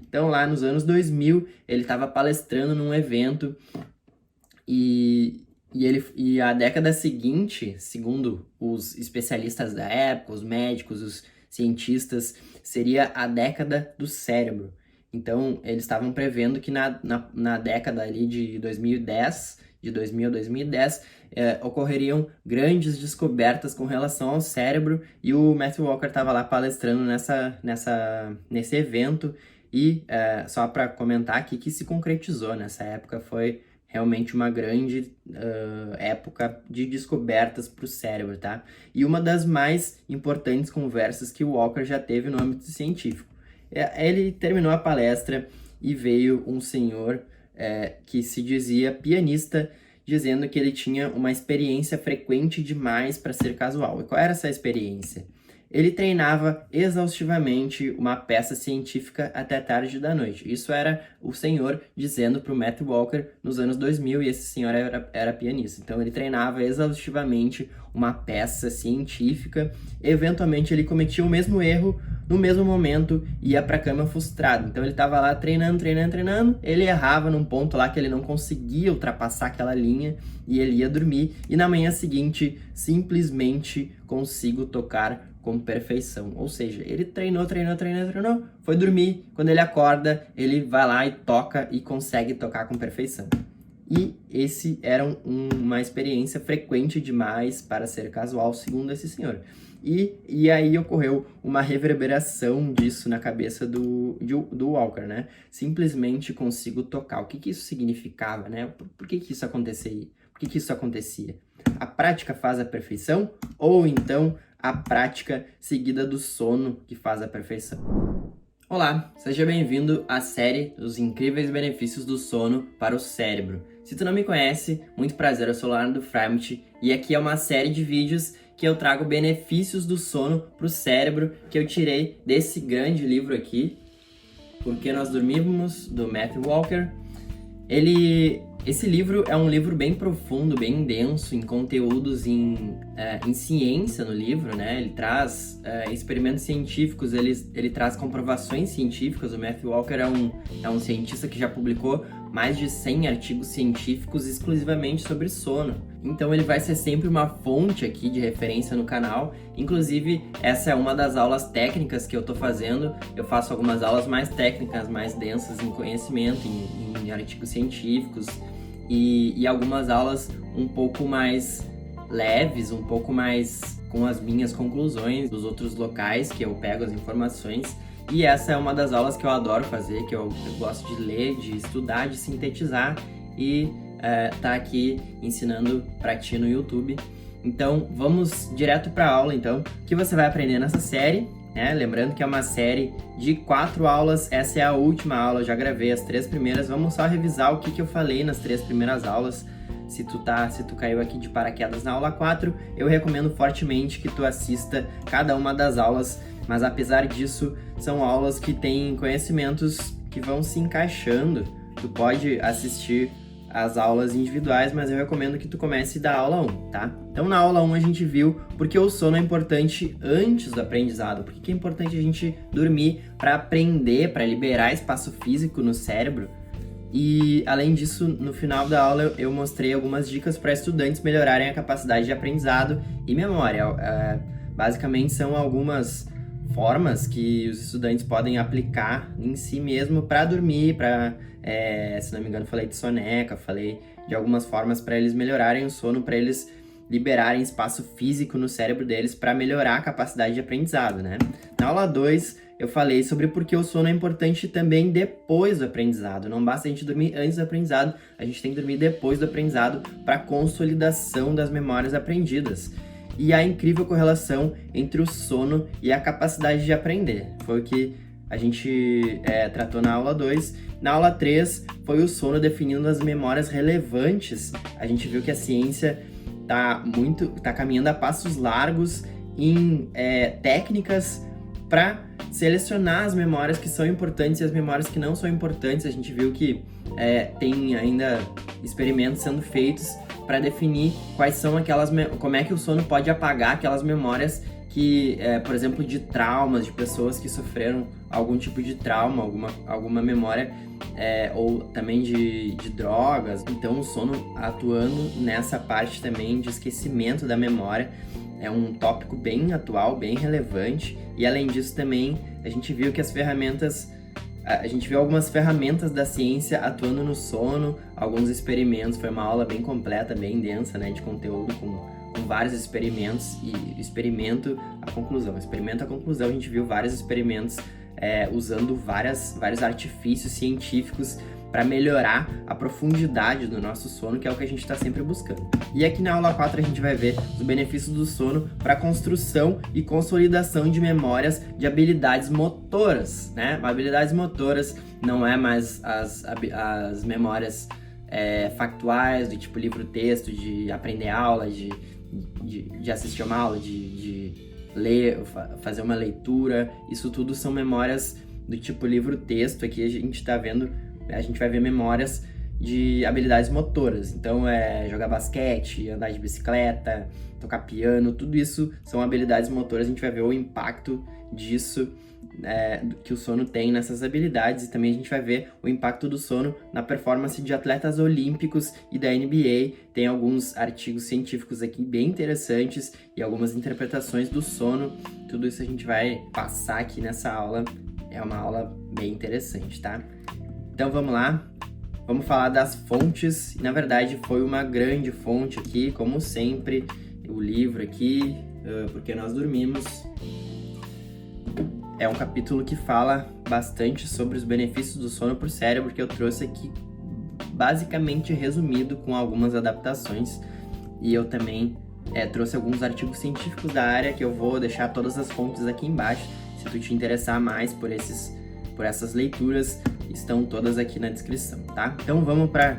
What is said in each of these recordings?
Então, lá nos anos 2000, ele estava palestrando num evento e a década seguinte, segundo os especialistas da época, os médicos, os cientistas, seria a década do cérebro. Então, eles estavam prevendo que na década ali de 2010, de 2000 a 2010, ocorreriam grandes descobertas com relação ao cérebro, e o Matthew Walker estava lá palestrando nesse evento, e só para comentar aqui que se concretizou nessa época, foi realmente uma grande época de descobertas para o cérebro, tá? E uma das mais importantes conversas que o Walker já teve no âmbito científico. Ele terminou a palestra e veio um senhor que se dizia pianista, dizendo que ele tinha uma experiência frequente demais para ser casual. E qual era essa experiência? Ele treinava exaustivamente uma peça científica até tarde da noite. Isso era o senhor dizendo para o Matthew Walker nos anos 2000, e esse senhor era pianista. Então ele treinava exaustivamente uma peça científica, eventualmente ele cometia o mesmo erro no mesmo momento e ia para a cama frustrado. Então ele estava lá treinando, ele errava num ponto lá que ele não conseguia ultrapassar aquela linha e ele ia dormir, e na manhã seguinte simplesmente consigo tocar com perfeição. Ou seja, ele treinou, foi dormir, quando ele acorda, ele vai lá e toca e consegue tocar com perfeição. E esse era uma experiência frequente demais para ser casual, segundo esse senhor. E aí ocorreu uma reverberação disso na cabeça do Walker, né? Simplesmente consigo tocar. O que isso significava, né? Por que isso acontecia? Por que isso acontecia? A prática faz a perfeição? Ou então a prática seguida do sono que faz a perfeição? Olá, seja bem-vindo à série Os Incríveis Benefícios do Sono para o Cérebro. Se tu não me conhece, muito prazer, eu sou o Leonardo Framit, e aqui é uma série de vídeos que eu trago benefícios do sono para o cérebro, que eu tirei desse grande livro aqui, Por que Nós Dormimos, do Matthew Walker. Esse livro é um livro bem profundo, bem denso em conteúdos em ciência no livro, né? Ele traz experimentos científicos, ele traz comprovações científicas. O Matthew Walker é um cientista que já publicou mais de 100 artigos científicos exclusivamente sobre sono. Então ele vai ser sempre uma fonte aqui de referência no canal. Inclusive, essa é uma das aulas técnicas que eu tô fazendo. Eu faço algumas aulas mais técnicas, mais densas em conhecimento, em artigos científicos, e algumas aulas um pouco mais leves, um pouco mais com as minhas conclusões dos outros locais que eu pego as informações. E essa é uma das aulas que eu adoro fazer, que eu gosto de ler, de estudar, de sintetizar e tá aqui ensinando pra ti no YouTube. Então vamos direto pra aula, então. O que você vai aprender nessa série, né? Lembrando que é uma série de 4 aulas, essa é a última aula, eu já gravei as 3 primeiras, vamos só revisar o que eu falei nas 3 primeiras aulas. Se tu caiu aqui de paraquedas na aula 4, eu recomendo fortemente que tu assista cada uma das aulas, mas apesar disso, são aulas que têm conhecimentos que vão se encaixando. Tu pode assistir as aulas individuais, mas eu recomendo que tu comece da aula 1, tá? Então na aula 1 a gente viu porque o sono é importante antes do aprendizado, porque é importante a gente dormir para aprender, para liberar espaço físico no cérebro. E além disso, no final da aula eu mostrei algumas dicas para estudantes melhorarem a capacidade de aprendizado e memória. Basicamente são algumas formas que os estudantes podem aplicar em si mesmo para dormir, se não me engano falei de soneca, falei de algumas formas para eles melhorarem o sono, para eles liberarem espaço físico no cérebro deles para melhorar a capacidade de aprendizado, né? Na aula 2 eu falei sobre por que o sono é importante também depois do aprendizado. Não basta a gente dormir antes do aprendizado, a gente tem que dormir depois do aprendizado para consolidação das memórias aprendidas. E a incrível correlação entre o sono e a capacidade de aprender. Foi o que a gente tratou na aula 2. Na aula 3 foi o sono definindo as memórias relevantes. A gente viu que a ciência tá caminhando a passos largos em técnicas para selecionar as memórias que são importantes e as memórias que não são importantes. A gente viu que tem ainda experimentos sendo feitos para definir quais são como é que o sono pode apagar aquelas memórias que, por exemplo, de traumas, de pessoas que sofreram algum tipo de trauma, alguma memória ou também de drogas. Então o sono atuando nessa parte também de esquecimento da memória é um tópico bem atual, bem relevante. E além disso também a gente viu que a gente viu algumas ferramentas da ciência atuando no sono, alguns experimentos. Foi uma aula bem completa, bem densa, né, de conteúdo, com vários experimentos e experimento a conclusão, a gente viu vários experimentos usando vários artifícios científicos para melhorar a profundidade do nosso sono, que é o que a gente está sempre buscando. E aqui na aula 4 a gente vai ver os benefícios do sono para construção e consolidação de memórias de habilidades motoras, né? Habilidades motoras não é mais as memórias factuais, do tipo livro-texto, de aprender aula, de assistir uma aula, de ler, fazer uma leitura. Isso tudo são memórias do tipo livro-texto. Aqui a gente vai ver memórias de habilidades motoras. Então, jogar basquete, andar de bicicleta, tocar piano, tudo isso são habilidades motoras. A gente vai ver o impacto disso, que o sono tem nessas habilidades. E também a gente vai ver o impacto do sono na performance de atletas olímpicos e da NBA. Tem alguns artigos científicos aqui bem interessantes e algumas interpretações do sono. Tudo isso a gente vai passar aqui nessa aula. É uma aula bem interessante, tá? Então vamos lá, vamos falar das fontes. Na verdade foi uma grande fonte aqui, como sempre, o livro aqui, Porque Nós Dormimos. É um capítulo que fala bastante sobre os benefícios do sono para o cérebro, que eu trouxe aqui basicamente resumido com algumas adaptações. E eu também trouxe alguns artigos científicos da área, que eu vou deixar todas as fontes aqui embaixo. Se tu te interessar mais por essas leituras, estão todas aqui na descrição, tá? Então vamos para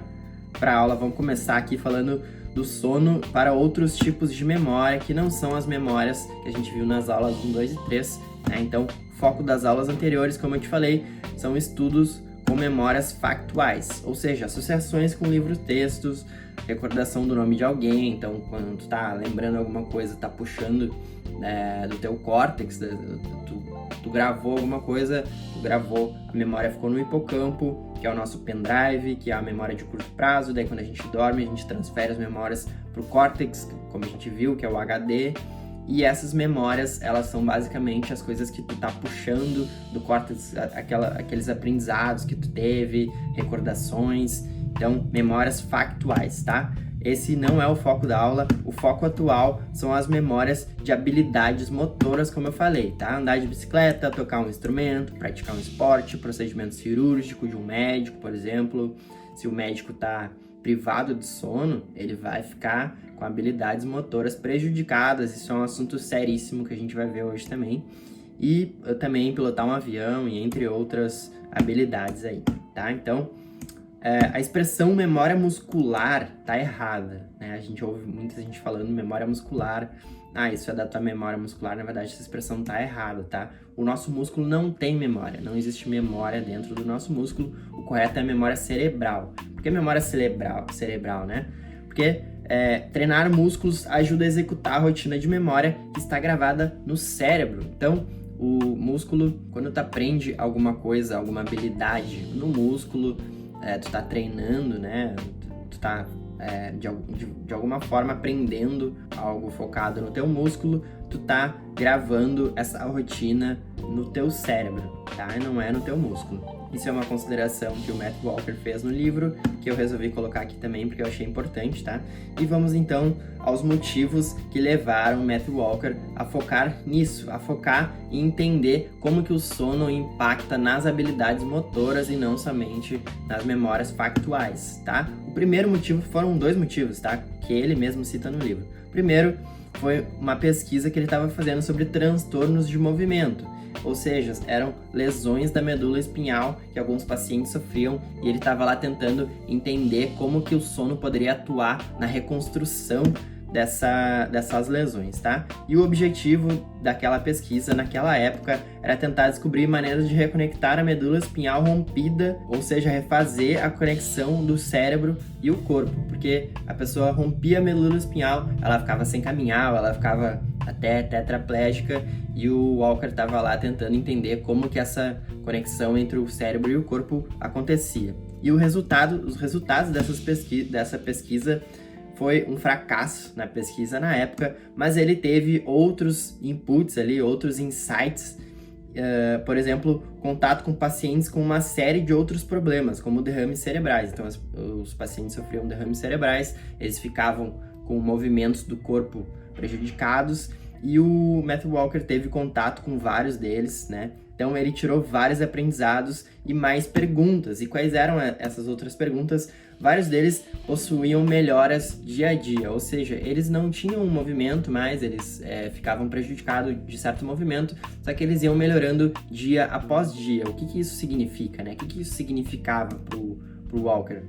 a aula, vamos começar aqui falando do sono para outros tipos de memória, que não são as memórias que a gente viu nas aulas 1, 2 e 3, né? Então, o foco das aulas anteriores, como eu te falei, são estudos com memórias factuais, ou seja, associações com livros-textos, recordação do nome de alguém. Então, quando tu tá lembrando alguma coisa, tá puxando do teu córtex, tu gravou alguma coisa, a memória ficou no hipocampo, que é o nosso pendrive, que é a memória de curto prazo. Daí quando a gente dorme, a gente transfere as memórias pro córtex, como a gente viu, que é o HD. E essas memórias, elas são basicamente as coisas que tu tá puxando do córtex, aqueles aprendizados que tu teve, recordações. Então, memórias factuais, tá? Esse não é o foco da aula. O foco atual são as memórias de habilidades motoras, como eu falei, tá? Andar de bicicleta, tocar um instrumento, praticar um esporte, procedimento cirúrgico de um médico, por exemplo. Se o médico tá privado de sono, ele vai ficar com habilidades motoras prejudicadas. Isso é um assunto seríssimo que a gente vai ver hoje também. E também pilotar um avião e entre outras habilidades aí, tá? Então, a expressão memória muscular tá errada, né? A gente ouve muita gente falando memória muscular. Isso é da tua memória muscular. Na verdade, essa expressão tá errada, tá? O nosso músculo não tem memória, não existe memória dentro do nosso músculo. O correto é a memória cerebral. Por que memória cerebral, né? Porque treinar músculos ajuda a executar a rotina de memória que está gravada no cérebro. Então, o músculo, quando tu aprende alguma coisa, alguma habilidade no músculo, tu tá treinando, né? Tu tá de alguma forma aprendendo algo focado no teu músculo, tu tá gravando essa rotina no teu cérebro, tá? E não é no teu músculo. Isso é uma consideração que o Matt Walker fez no livro, que eu resolvi colocar aqui também porque eu achei importante, tá? E vamos então aos motivos que levaram o Matt Walker a focar nisso, a focar em entender como que o sono impacta nas habilidades motoras e não somente nas memórias factuais, tá? O primeiro motivo foram 2 motivos, tá? Que ele mesmo cita no livro. O primeiro foi uma pesquisa que ele estava fazendo sobre transtornos de movimento. Ou seja, eram lesões da medula espinhal que alguns pacientes sofriam, e ele estava lá tentando entender como que o sono poderia atuar na reconstrução dessas lesões, tá? E o objetivo daquela pesquisa naquela época era tentar descobrir maneiras de reconectar a medula espinhal rompida, ou seja, refazer a conexão do cérebro e o corpo, porque a pessoa rompia a medula espinhal, ela ficava sem caminhar, ela ficava até tetraplégica, e o Walker estava lá tentando entender como que essa conexão entre o cérebro e o corpo acontecia. E os resultados dessa pesquisa foi um fracasso na pesquisa na época, mas ele teve outros inputs ali, outros insights, por exemplo, contato com pacientes com uma série de outros problemas, como derrames cerebrais. Então, os pacientes sofriam derrames cerebrais, eles ficavam com movimentos do corpo prejudicados, e o Matthew Walker teve contato com vários deles, né? Então, ele tirou vários aprendizados e mais perguntas. E quais eram essas outras perguntas? Vários deles possuíam melhoras dia a dia, ou seja, eles não tinham um movimento mais, eles ficavam prejudicados de certo movimento, só que eles iam melhorando dia após dia. O que isso significa, né? O que isso significava pro Walker?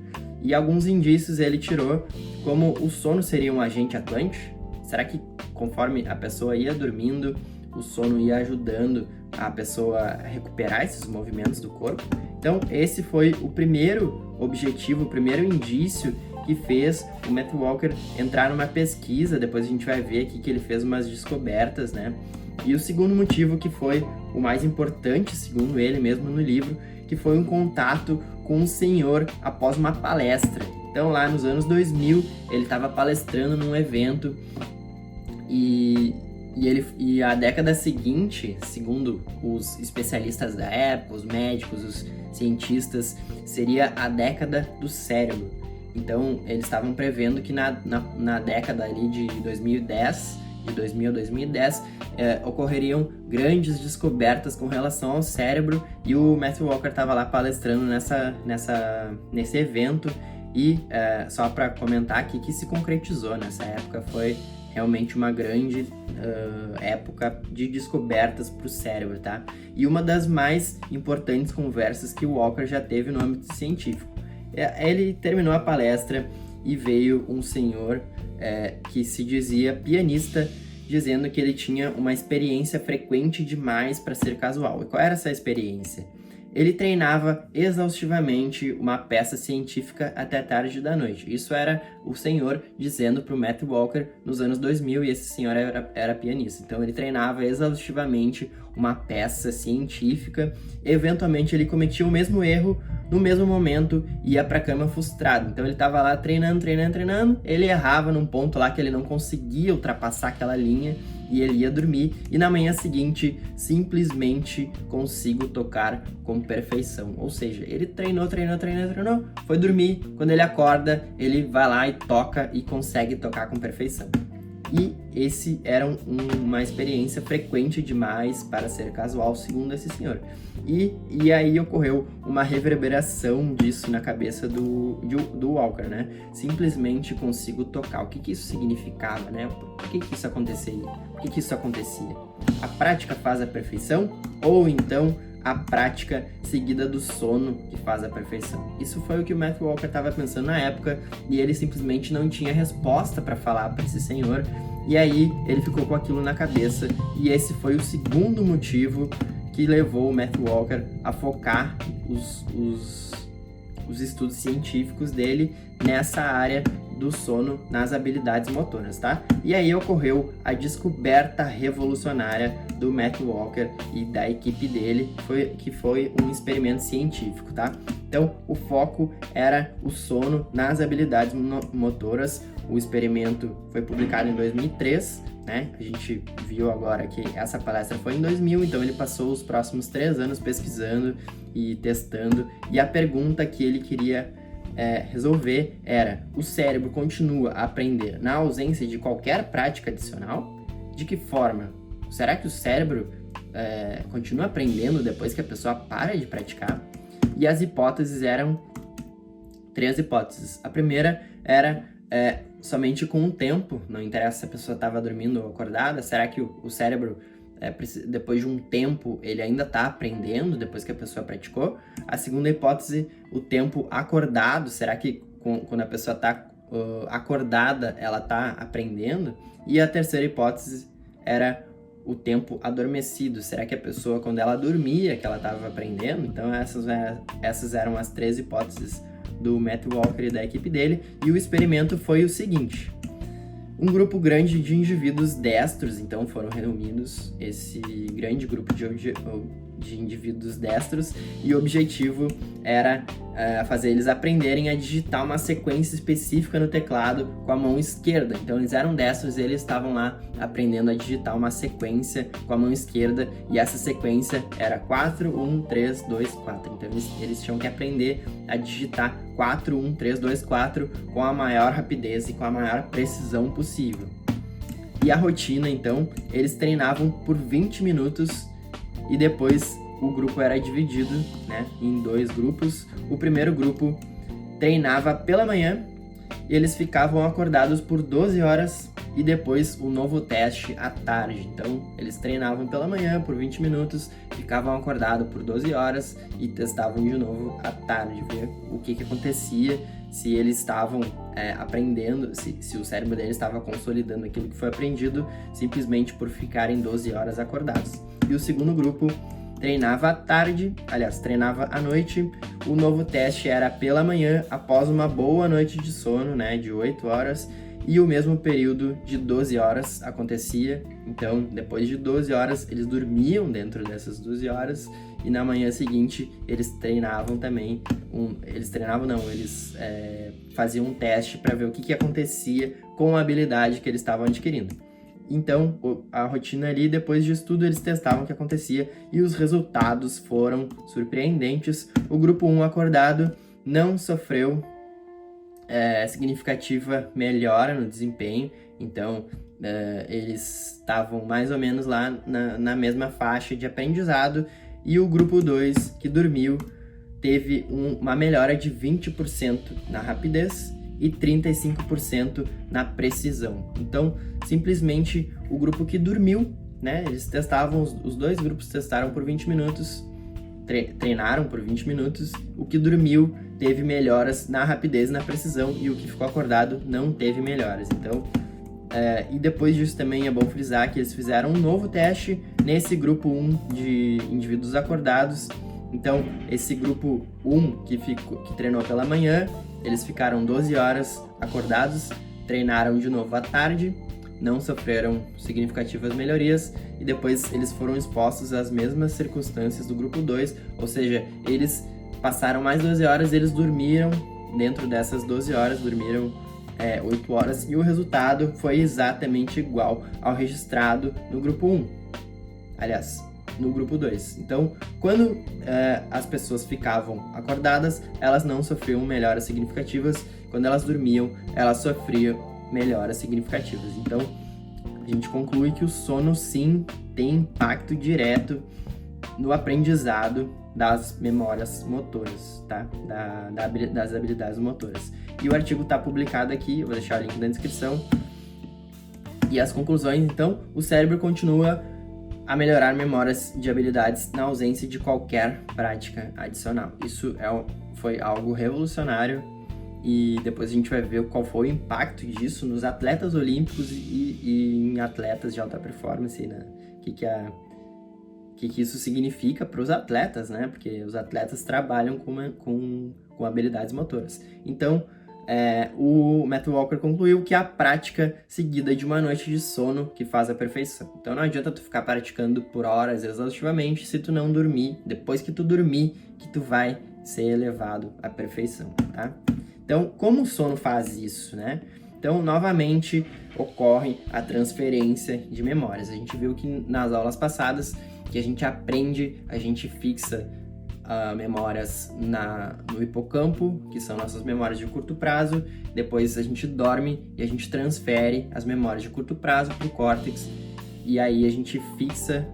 E alguns indícios ele tirou, como o sono seria um agente atuante. Será que conforme a pessoa ia dormindo, o sono ia ajudando a pessoa a recuperar esses movimentos do corpo? Então, esse foi o primeiro objetivo, o primeiro indício que fez o Matthew Walker entrar numa pesquisa. Depois a gente vai ver aqui que ele fez umas descobertas, né? E o segundo motivo, que foi o mais importante, segundo ele mesmo no livro, que foi um contato com um senhor após uma palestra. Então, lá nos anos 2000, ele estava palestrando num evento e a década seguinte, segundo os especialistas da época, os médicos, os cientistas, seria a década do cérebro. Então, eles estavam prevendo que na década ali de 2010, de 2000 a 2010, ocorreriam grandes descobertas com relação ao cérebro, e o Matthew Walker estava lá palestrando nesse evento, e só para comentar aqui que se concretizou nessa época. Foi realmente uma grande época de descobertas para o cérebro, tá? E uma das mais importantes conversas que o Walker já teve no âmbito científico. Ele terminou a palestra e veio um senhor que se dizia pianista, dizendo que ele tinha uma experiência frequente demais para ser casual. E qual era essa experiência? Ele treinava exaustivamente uma peça científica até tarde da noite. Isso era o senhor dizendo para o Matthew Walker nos anos 2000, e esse senhor era pianista. Então ele treinava exaustivamente uma peça científica. Eventualmente ele cometia o mesmo erro no mesmo momento e ia para a cama frustrado. Então ele estava lá treinando, ele errava num ponto lá que ele não conseguia ultrapassar aquela linha, e ele ia dormir, e na manhã seguinte simplesmente consigo tocar com perfeição. Ou seja, ele treinou, foi dormir, quando ele acorda, ele vai lá e toca e consegue tocar com perfeição. E esse era uma experiência frequente demais para ser casual, segundo esse senhor. E aí ocorreu uma reverberação disso na cabeça do Walker, né? Simplesmente consigo tocar. O que isso significava, né? Por que isso acontecia? Por que isso acontecia? A prática faz a perfeição? Ou então a prática seguida do sono que faz a perfeição? Isso foi o que o Matthew Walker estava pensando na época, e ele simplesmente não tinha resposta para falar para esse senhor, e aí ele ficou com aquilo na cabeça, e esse foi o segundo motivo que levou o Matthew Walker a focar os estudos científicos dele nessa área do sono, nas habilidades motoras, tá? E aí ocorreu a descoberta revolucionária do Matthew Walker e da equipe dele, que foi um experimento científico, tá? Então, o foco era o sono nas habilidades motoras. O experimento foi publicado em 2003, né? A gente viu agora que essa palestra foi em 2000, então ele passou os próximos 3 anos pesquisando e testando, e a pergunta que ele queria resolver era: o cérebro continua a aprender na ausência de qualquer prática adicional? De que forma? Será que o cérebro continua aprendendo depois que a pessoa para de praticar? E as hipóteses eram 3 hipóteses. A primeira era somente com o tempo, não interessa se a pessoa estava dormindo ou acordada. Será que o cérebro, depois de um tempo, ele ainda está aprendendo depois que a pessoa praticou? A segunda hipótese, o tempo acordado. Será que quando a pessoa está acordada, ela está aprendendo? E a terceira hipótese era o tempo adormecido. Será que a pessoa, quando ela dormia, que ela estava aprendendo? Então essas eram as 3 hipóteses do Matt Walker e da equipe dele, e o experimento foi o seguinte: um grupo grande de indivíduos destros, então foram reunidos esse grande grupo de indivíduos destros, e o objetivo era fazer eles aprenderem a digitar uma sequência específica no teclado com a mão esquerda. Então eles eram destros e eles estavam lá aprendendo a digitar uma sequência com a mão esquerda, e essa sequência era 4, 1, 3, 2, 4. Então eles tinham que aprender a digitar 4, 1, 3, 2, 4 com a maior rapidez e com a maior precisão possível. E a rotina, então, eles treinavam por 20 minutos e depois o grupo era dividido, né, em 2 grupos. O primeiro grupo treinava pela manhã e eles ficavam acordados por 12 horas e depois o novo teste à tarde. Então, eles treinavam pela manhã por 20 minutos, ficavam acordados por 12 horas e testavam de novo à tarde, ver o que acontecia, se eles estavam aprendendo, se o cérebro deles estava consolidando aquilo que foi aprendido simplesmente por ficarem 12 horas acordados. E o segundo grupo treinava à tarde, treinava à noite. O novo teste era pela manhã, após uma boa noite de sono, né, de 8 horas, e o mesmo período de 12 horas acontecia. Então, depois de 12 horas, eles dormiam dentro dessas 12 horas, e na manhã seguinte, eles treinavam também. Eles faziam um teste para ver o que acontecia com a habilidade que eles estavam adquirindo. Então, a rotina ali, depois disso tudo, eles testavam o que acontecia e os resultados foram surpreendentes. O grupo 1 acordado não sofreu significativa melhora no desempenho, então eles estavam mais ou menos lá na mesma faixa de aprendizado, e o grupo 2, que dormiu, teve uma melhora de 20% na rapidez e 35% na precisão. Então, simplesmente o grupo que dormiu, né, eles testavam, os 2 grupos testaram por 20 minutos, treinaram por 20 minutos, o que dormiu teve melhoras na rapidez e na precisão, e o que ficou acordado não teve melhoras. Então, e depois disso também é bom frisar que eles fizeram um novo teste nesse grupo 1 de indivíduos acordados. Então, esse grupo 1 que treinou pela manhã, eles ficaram 12 horas acordados, treinaram de novo à tarde, não sofreram significativas melhorias, e depois eles foram expostos às mesmas circunstâncias do grupo 2, ou seja, eles passaram mais 12 horas, eles dormiram dentro dessas 12 horas, dormiram 8 horas, e o resultado foi exatamente igual ao registrado no grupo 1. Aliás, no grupo 2. Então, quando as pessoas ficavam acordadas, elas não sofriam melhoras significativas. Quando elas dormiam, elas sofriam melhoras significativas. Então, a gente conclui que o sono, sim, tem impacto direto no aprendizado das memórias motoras, tá? Das habilidades motoras. E o artigo está publicado aqui, eu vou deixar o link na descrição. E as conclusões, então, o cérebro continua a melhorar memórias de habilidades na ausência de qualquer prática adicional. Isso foi algo revolucionário, e depois a gente vai ver qual foi o impacto disso nos atletas olímpicos e em atletas de alta performance, né? O que isso significa para os atletas, né? Porque os atletas trabalham com habilidades motoras. Então, o Matt Walker concluiu que é a prática seguida de uma noite de sono que faz a perfeição. Então não adianta tu ficar praticando por horas exaustivamente se tu não dormir. Depois que tu dormir, que tu vai ser elevado à perfeição, tá? Então, como o sono faz isso, né? Então, novamente, ocorre a transferência de memórias. A gente viu que nas aulas passadas, que a gente aprende, a gente fixa memórias no hipocampo, que são nossas memórias de curto prazo. Depois a gente dorme e a gente transfere as memórias de curto prazo para o córtex, e aí a gente fixa,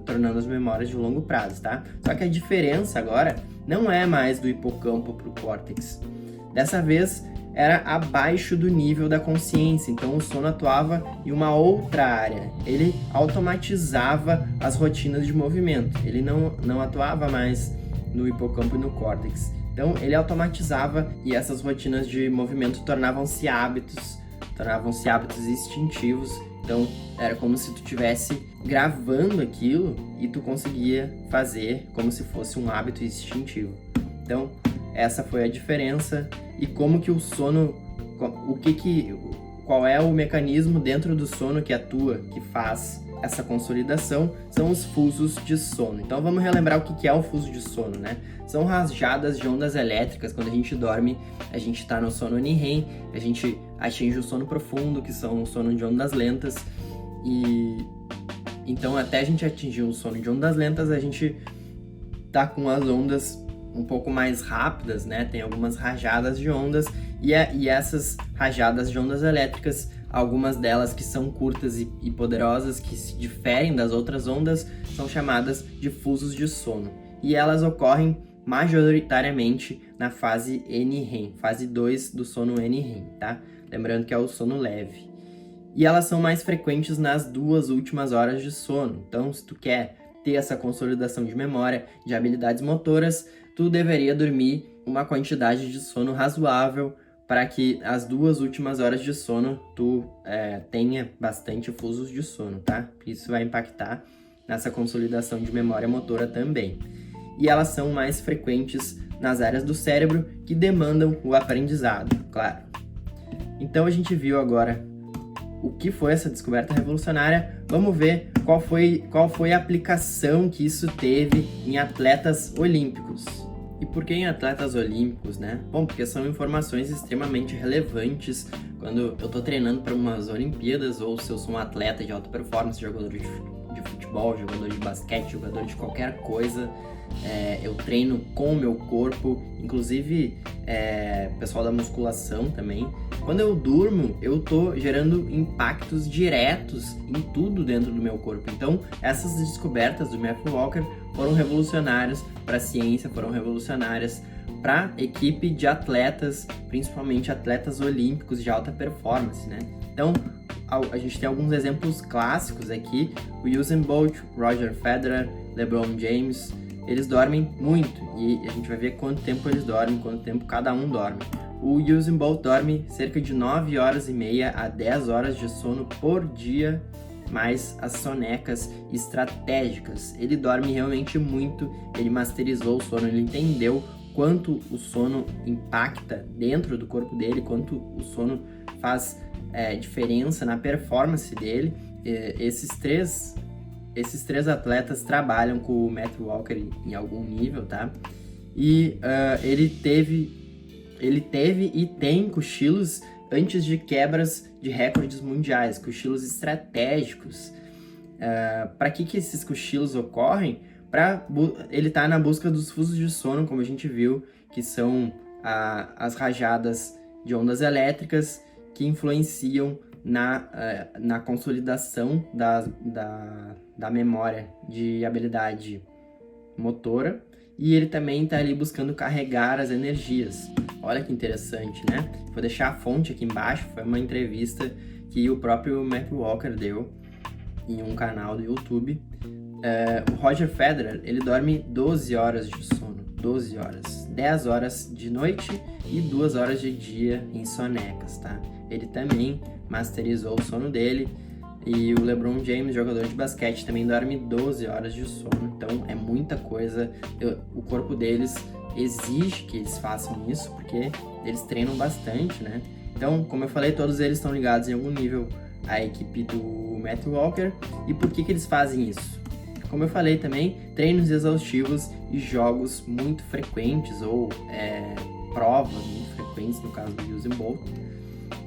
tornando as memórias de longo prazo, tá? Só que a diferença agora não é mais do hipocampo para o córtex. Dessa vez era abaixo do nível da consciência, então o sono atuava em uma outra área. Ele automatizava as rotinas de movimento, ele não atuava mais no hipocampo e no córtex. Então ele automatizava, e essas rotinas de movimento tornavam-se hábitos instintivos. Então era como se tu estivesse gravando aquilo e tu conseguia fazer como se fosse um hábito instintivo. Então essa foi a diferença e como que o sono, qual é o mecanismo dentro do sono que atua, que faz essa consolidação, são os fusos de sono. Então vamos relembrar o que é o fuso de sono, né? São rajadas de ondas elétricas. Quando a gente dorme, a gente está no sono NREM, a gente atinge o sono profundo, que são o sono de ondas lentas, e então até a gente atingir o sono de ondas lentas, a gente tá com as ondas um pouco mais rápidas, né? Tem algumas rajadas de ondas, e essas rajadas de ondas elétricas, algumas delas que são curtas e poderosas, que se diferem das outras ondas, são chamadas de fusos de sono. E elas ocorrem majoritariamente na fase NREM, fase 2 do sono NREM, tá? Lembrando que é o sono leve. E elas são mais frequentes nas 2 últimas horas de sono. Então, se tu quer ter essa consolidação de memória, de habilidades motoras, tu deveria dormir uma quantidade de sono razoável para que as 2 últimas horas de sono tu tenha bastante fusos de sono, tá? Isso vai impactar nessa consolidação de memória motora também. E elas são mais frequentes nas áreas do cérebro que demandam o aprendizado, claro. Então a gente viu agora o que foi essa descoberta revolucionária. Vamos ver qual foi a aplicação que isso teve em atletas olímpicos. E por que em atletas olímpicos, né? Bom, porque são informações extremamente relevantes quando eu tô treinando para umas Olimpíadas, ou se eu sou um atleta de alta performance, jogador de futebol, jogador de basquete, jogador de qualquer coisa. Eu treino com o meu corpo, inclusive pessoal da musculação também. Quando eu durmo, eu tô gerando impactos diretos em tudo dentro do meu corpo. Então, essas descobertas do Matthew Walker foram revolucionárias para a ciência, foram revolucionárias para a equipe de atletas, principalmente atletas olímpicos de alta performance, né? Então, a gente tem alguns exemplos clássicos aqui: o Usain Bolt, Roger Federer, LeBron James. Eles dormem muito e a gente vai ver quanto tempo eles dormem, quanto tempo cada um dorme. O Usain Bolt dorme cerca de 9 horas e meia a 10 horas de sono por dia, mais as sonecas estratégicas. Ele dorme realmente muito, ele masterizou o sono, ele entendeu quanto o sono impacta dentro do corpo dele, quanto o sono faz diferença na performance dele. Esses três atletas trabalham com o Matthew Walker em algum nível, tá? E ele teve e tem cochilos antes de quebras de recordes mundiais, cochilos estratégicos. Para que esses cochilos ocorrem? Ele tá na busca dos fusos de sono, como a gente viu, que são as rajadas de ondas elétricas que influenciam na consolidação da memória de habilidade motora, e ele também está ali buscando carregar as energias. Olha que interessante, né? Vou deixar a fonte aqui embaixo, foi uma entrevista que o próprio Matthew Walker deu em um canal do YouTube. O Roger Federer, ele dorme 12 horas de sono, 12 horas, 10 horas de noite e 2 horas de dia em sonecas, tá? Ele também masterizou o sono dele. E o LeBron James, jogador de basquete, também dorme 12 horas de sono. Então é muita coisa. O corpo deles exige que eles façam isso, porque eles treinam bastante, né? Então, como eu falei, todos eles estão ligados em algum nível à equipe do Matthew Walker. E por que eles fazem isso? Como eu falei também, treinos exaustivos e jogos muito frequentes, ou provas muito frequentes, no caso do Usain Bolt.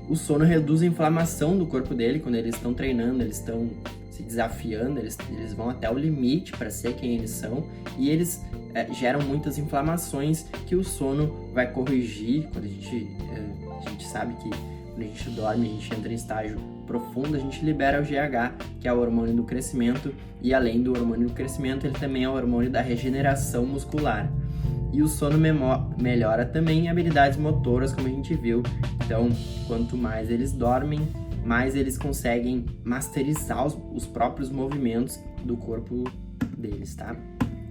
O sono reduz a inflamação do corpo dele. Quando eles estão treinando, eles estão se desafiando, eles vão até o limite para ser quem eles são, e eles geram muitas inflamações que o sono vai corrigir. Quando a gente sabe que quando a gente dorme, a gente entra em estágio profundo, a gente libera o GH, que é o hormônio do crescimento, e além do hormônio do crescimento, ele também é o hormônio da regeneração muscular. E o sono melhora também habilidades motoras, como a gente viu. Então, quanto mais eles dormem, mais eles conseguem masterizar os próprios movimentos do corpo deles, tá?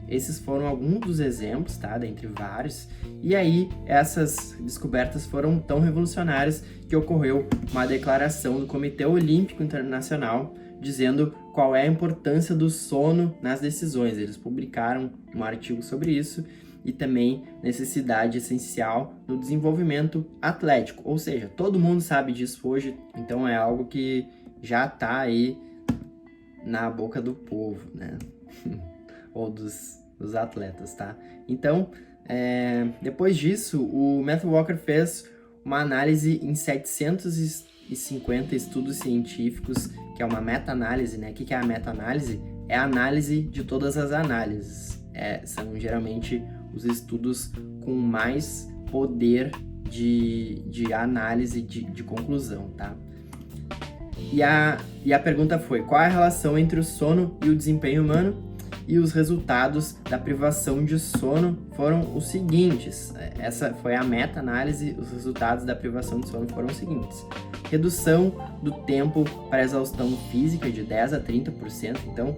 Esses foram alguns dos exemplos, tá? Dentre vários. E aí, essas descobertas foram tão revolucionárias que ocorreu uma declaração do Comitê Olímpico Internacional dizendo qual é a importância do sono nas decisões. Eles publicaram um artigo sobre isso. e também necessidade essencial no desenvolvimento atlético. Ou seja, todo mundo sabe disso hoje, então é algo que já está aí na boca do povo, né? Ou dos atletas, tá? Então, depois disso, o Matthew Walker fez uma análise em 750 estudos científicos, que é uma meta-análise, né? O que é a meta-análise? É a análise de todas as análises. São geralmente os estudos com mais poder de análise de conclusão, tá? E a pergunta foi: qual é a relação entre o sono e o desempenho humano? E os resultados da privação de sono foram os seguintes. Essa foi a meta-análise. Os resultados da privação de sono foram os seguintes: redução do tempo para exaustão física de 10 a 30%. Então,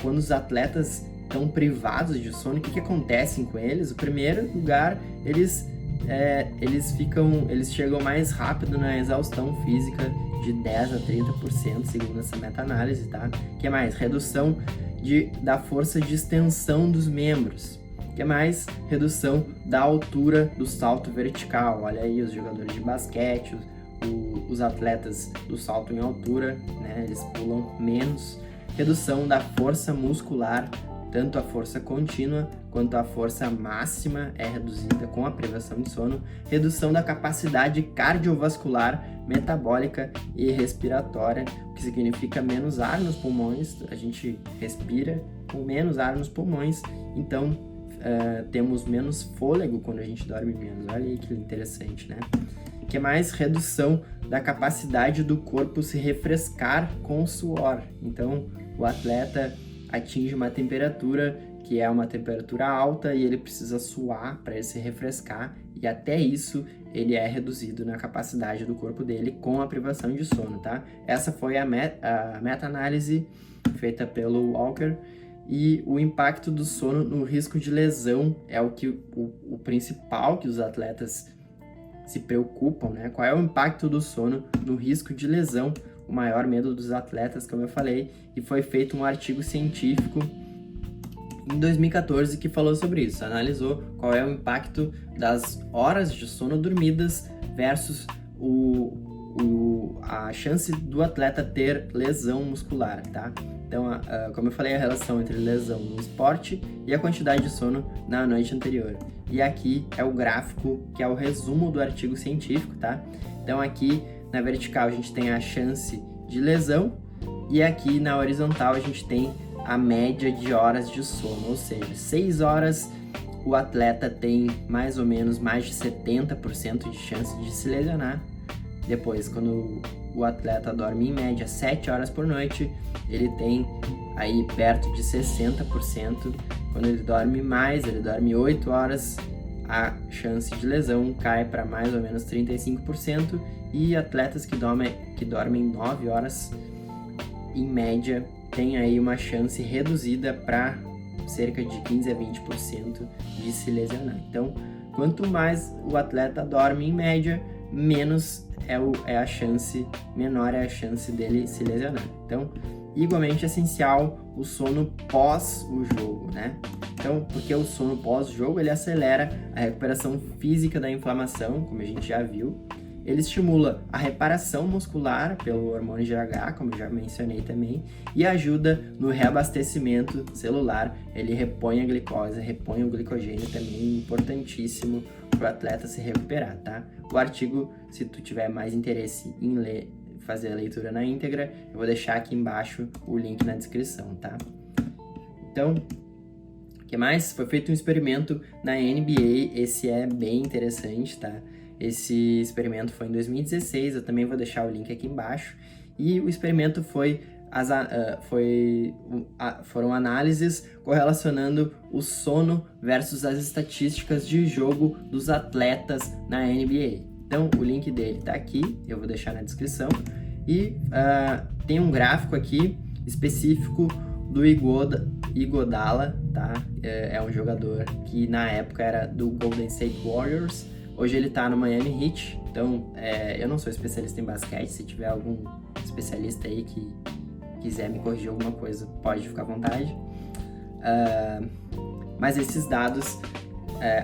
quando os atletas estão privados de sono, o que acontece com eles? No primeiro lugar, eles chegam mais rápido na exaustão física de 10 a 30%, segundo essa meta-análise, tá? O que mais? Redução da força de extensão dos membros. O que mais? Redução da altura do salto vertical. Olha aí, os jogadores de basquete, os atletas do salto em altura, né? Eles pulam menos. Redução da força muscular, tanto a força contínua quanto a força máxima é reduzida com a privação de sono. Redução da capacidade cardiovascular, metabólica e respiratória, o que significa menos ar nos pulmões. A gente respira com menos ar nos pulmões, então temos menos fôlego quando a gente dorme menos. Olha aí que interessante, né? O que mais? Redução da capacidade do corpo se refrescar com o suor. Então, o atleta atinge uma temperatura que é uma temperatura alta e ele precisa suar para ele se refrescar, e até isso ele é reduzido na capacidade do corpo dele com a privação de sono, tá? Essa foi a meta-análise feita pelo Walker, e o impacto do sono no risco de lesão é o principal que os atletas se preocupam, né? Qual é o impacto do sono no risco de lesão? O maior medo dos atletas, como eu falei, e foi feito um artigo científico em 2014 que falou sobre isso, analisou qual é o impacto das horas de sono dormidas versus a chance do atleta ter lesão muscular, tá? Então, como eu falei, a relação entre lesão no esporte e a quantidade de sono na noite anterior. E aqui é o gráfico, que é o resumo do artigo científico, tá? Então, aqui na vertical a gente tem a chance de lesão, e aqui na horizontal a gente tem a média de horas de sono, ou seja, 6 horas o atleta tem mais ou menos mais de 70% de chance de se lesionar. Depois, quando o atleta dorme em média 7 horas por noite, ele tem aí perto de 60%. Quando ele dorme mais, ele dorme 8 horas, a chance de lesão cai para mais ou menos 35%. E atletas que dormem 9 horas, em média, tem aí uma chance reduzida para cerca de 15 a 20% de se lesionar. Então, quanto mais o atleta dorme em média, menor é a chance dele se lesionar. Então, igualmente essencial o sono pós o jogo, né? Então, porque o sono pós-jogo, ele acelera a recuperação física da inflamação, como a gente já viu. Ele estimula a reparação muscular pelo hormônio GH, como eu já mencionei também, e ajuda no reabastecimento celular. Ele repõe a glicose, repõe o glicogênio também, importantíssimo para o atleta se recuperar, tá? O artigo, se tu tiver mais interesse em fazer a leitura na íntegra, eu vou deixar aqui embaixo o link na descrição, tá? Então, o que mais? Foi feito um experimento na NBA, esse é bem interessante, tá? Esse experimento foi em 2016, eu também vou deixar o link aqui embaixo. E o experimento foram análises correlacionando o sono versus as estatísticas de jogo dos atletas na NBA. Então, o link dele tá aqui, eu vou deixar na descrição. E tem um gráfico aqui específico do Iguodala, tá? É um jogador que na época era do Golden State Warriors. Hoje ele tá no Miami Heat, então eu não sou especialista em basquete. Se tiver algum especialista aí que quiser me corrigir alguma coisa, pode ficar à vontade. mas esses dados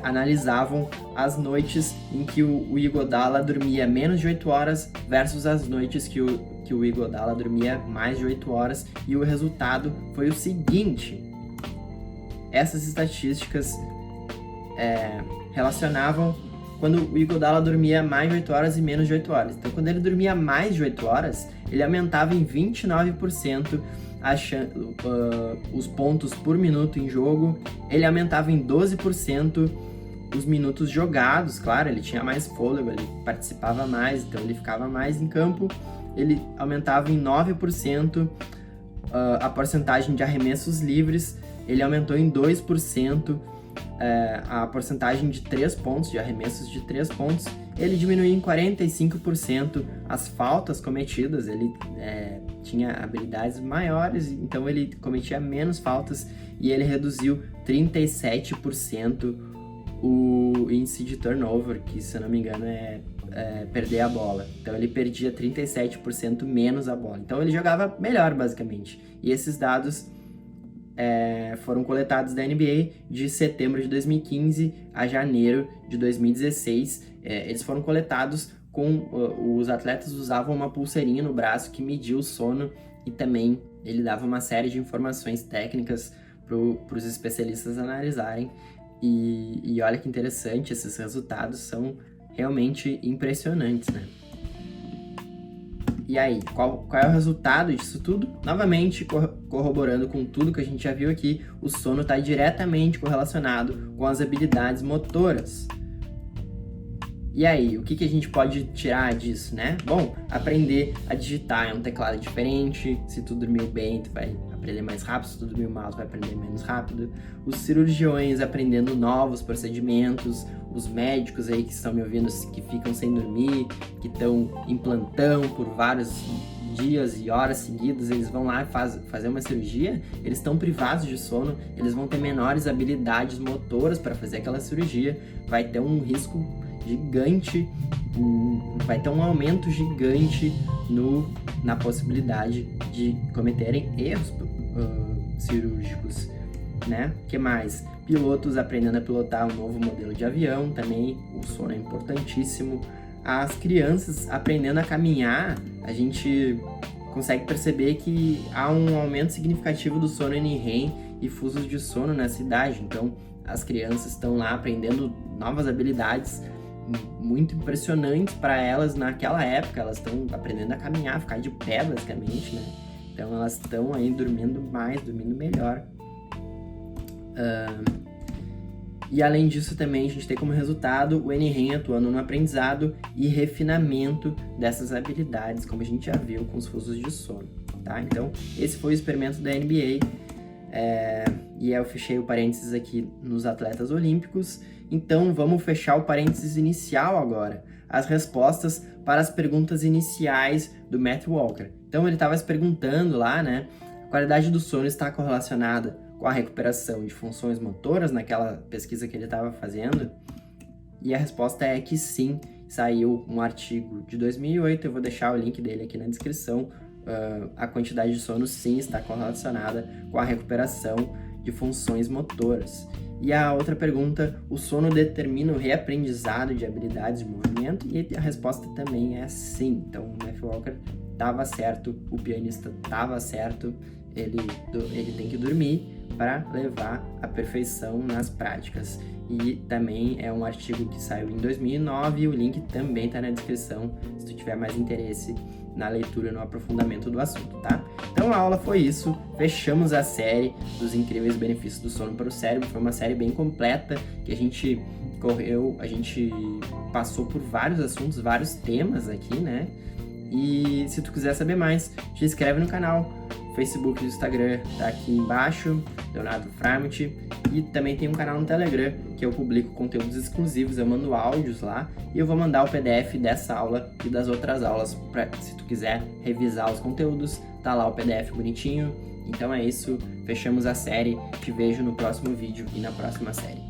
analisavam as noites em que o Iguodala dormia menos de 8 horas versus as noites que o Iguodala dormia mais de 8 horas, e o resultado foi o seguinte: essas estatísticas relacionavam quando o Iguodala dormia mais de 8 horas e menos de 8 horas. Então, quando ele dormia mais de 8 horas, ele aumentava em 29% os pontos por minuto em jogo, ele aumentava em 12% os minutos jogados, claro, ele tinha mais fôlego, ele participava mais, então ele ficava mais em campo, ele aumentava em 9% a porcentagem de arremessos livres, ele aumentou em 2% a porcentagem de 3 pontos, de arremessos de 3 pontos, ele diminuiu em 45% as faltas cometidas, ele tinha habilidades maiores, então ele cometia menos faltas, e ele reduziu 37% o índice de turnover, que, se eu não me engano, é perder a bola. Então ele perdia 37% menos a bola. Então ele jogava melhor, basicamente. E esses dados foram coletados da NBA de setembro de 2015 a janeiro de 2016. Eles foram coletados com os atletas usavam uma pulseirinha no braço que media o sono, e também ele dava uma série de informações técnicas para os especialistas analisarem. E olha que interessante, esses resultados são realmente impressionantes, né? E aí, qual é o resultado disso tudo? Novamente, corroborando com tudo que a gente já viu aqui, o sono está diretamente correlacionado com as habilidades motoras. E aí, o que a gente pode tirar disso, né? Bom, aprender a digitar é um teclado diferente. Se tu dormiu bem, tu vai aprender mais rápido. Se tu dormiu mal, tu vai aprender menos rápido. Os cirurgiões aprendendo novos procedimentos. Os médicos aí que estão me ouvindo, que ficam sem dormir, que estão em plantão por vários dias e horas seguidas, eles vão lá e fazer uma cirurgia, eles estão privados de sono, eles vão ter menores habilidades motoras para fazer aquela cirurgia, vai ter um risco gigante, vai ter um aumento gigante na possibilidade de cometerem erros cirúrgicos, né? O que mais? Pilotos aprendendo a pilotar um novo modelo de avião, também o sono é importantíssimo. As crianças aprendendo a caminhar, a gente consegue perceber que há um aumento significativo do sono NREM e fusos de sono nessa idade. Então, as crianças estão lá aprendendo novas habilidades muito impressionantes para elas naquela época. Elas estão aprendendo a caminhar, ficar de pé, basicamente, né? Então, elas estão aí dormindo mais, dormindo melhor. E além disso também a gente tem como resultado o NREM atuando no aprendizado e refinamento dessas habilidades, como a gente já viu com os fusos de sono, tá? Então esse foi o experimento da NBA, e eu fechei o parênteses aqui nos atletas olímpicos. Então vamos fechar o parênteses inicial agora, as respostas para as perguntas iniciais do Matt Walker. Então ele estava se perguntando lá, né, a qualidade do sono está correlacionada com a recuperação de funções motoras naquela pesquisa que ele estava fazendo? E a resposta é que sim. Saiu um artigo de 2008, eu vou deixar o link dele aqui na descrição. A quantidade de sono sim está correlacionada com a recuperação de funções motoras. E a outra pergunta, o sono determina o reaprendizado de habilidades de movimento? E a resposta também é sim. Então o Matt Walker estava certo, o pianista estava certo, ele tem que dormir para levar a perfeição nas práticas. E também é um artigo que saiu em 2009, o link também está na descrição, se tu tiver mais interesse na leitura, no aprofundamento do assunto, tá? Então a aula foi isso, fechamos a série dos incríveis benefícios do sono para o cérebro. Foi uma série bem completa, que a gente passou por vários assuntos, vários temas aqui, né? E se tu quiser saber mais, te inscreve no canal. Facebook e Instagram tá aqui embaixo, Leonardo Framit, e também tem um canal no Telegram que eu publico conteúdos exclusivos, eu mando áudios lá e eu vou mandar o PDF dessa aula e das outras aulas para, se tu quiser revisar os conteúdos, tá lá o PDF bonitinho. Então é isso, fechamos a série, te vejo no próximo vídeo e na próxima série.